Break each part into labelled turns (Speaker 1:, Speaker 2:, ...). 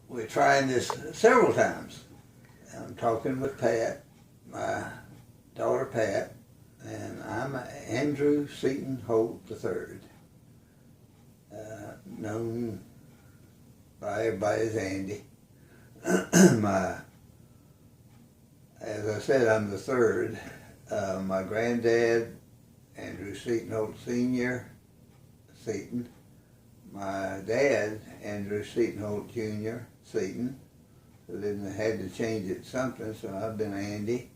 Speaker 1: we're trying this several times. I'm talking with Pat, my daughter Pat, and I'm Andrew Seton Holt III, known by everybody as Andy. As I said, I'm the third. My granddad, Andrew Seton Holt Sr., Seton. My dad, Andrew Seton Holt Jr., Seton. So then I had to change it to something, so I've been Andy.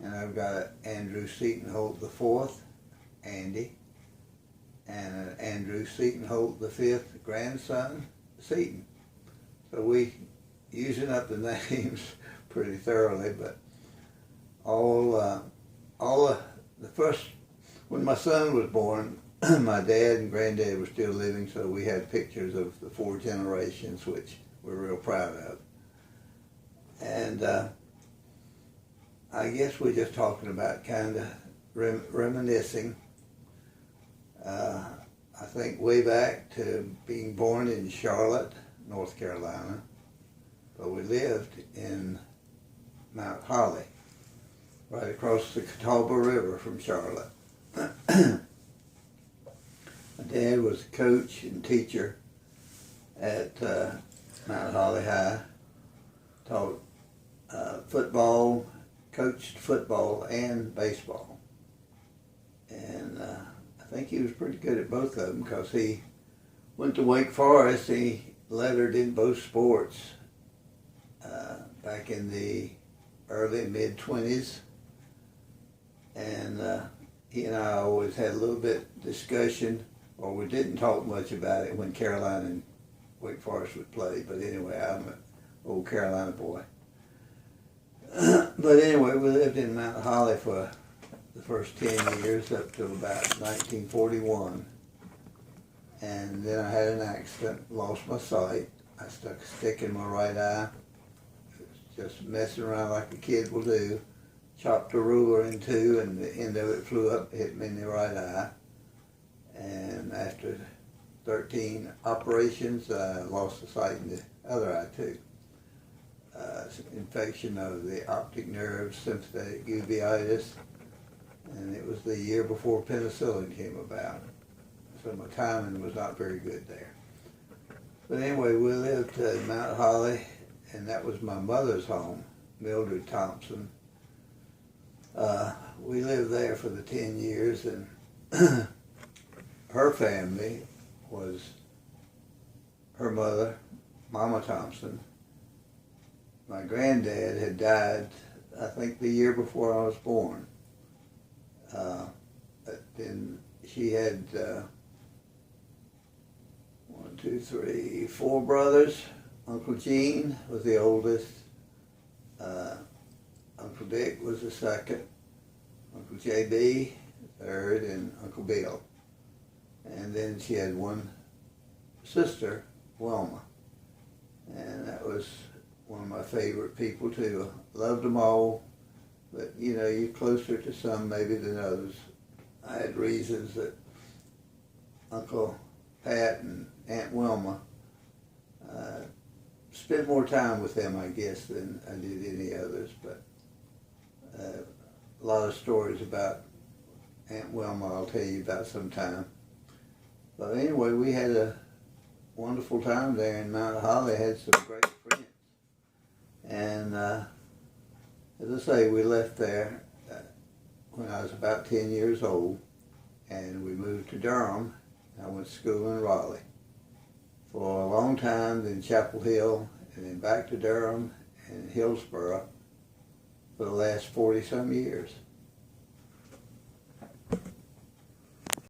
Speaker 1: And I've got Andrew Seton Holt IV, Andy. And Andrew Seton Holt V, grandson, Seton. So we using up the names pretty thoroughly, but the first, when my son was born, my dad and granddad were still living, so we had pictures of the 4 generations, which we're real proud of. And I guess we're just talking about kind of reminiscing. I think way back to being born in Charlotte, North Carolina, but we lived in Mt.Holly, right across the Catawba River from Charlotte. My dad was a coach and teacher at Mt.Holly High, taught football, coached football and baseball. And I think he was pretty good at both of them because he went to Wake Forest. He lettered in both sports back in the early mid-20s. And he and I always had a little bit discussion, or we didn't talk much about it when Carolina and Wake Forest would play. But anyway, I'm an old Carolina boy. But anyway, we lived in Mt.Holly for the first 10 years up to about 1941. And then I had an accident, lost my sight. I stuck a stick in my right eye. It was just messing around like a kid will do. Chopped a ruler in two, and the end of it flew up, hit me in the right eye. And after 13 operations, I lost the sight in the other eye too. Infection of the optic nerve, sympathetic uveitis, and it was the year before penicillin came about. So my timing was not very good there. But anyway, we lived in Mt.Holly, and that was my mother's home, Mildred Thompson. We lived there for the 10 years, and her family was her mother, Mama Thompson. My granddad had died, I think, the year before I was born. But then she had 4 brothers. Uncle Gene was the oldest. Uncle Dick was the second. Uncle J.B., the third, and Uncle Bill. And then she had one sister, Wilma. And that was one of my favorite people too. Loved them all, but you know, you're closer to some maybe than others. I had reasons that Uncle Pat and Aunt Wilma spent more time with them, I guess, than I did any others. But a lot of stories about Aunt Wilma I'll tell you about sometime. But anyway, we had a wonderful time there in Mt.Holly. Had some great friends. And as I say, we left there when I was about 10 years old, and we moved to Durham. I went to school in Raleigh for a long time, then Chapel Hill, and then back to Durham and Hillsborough for the last 40-some years.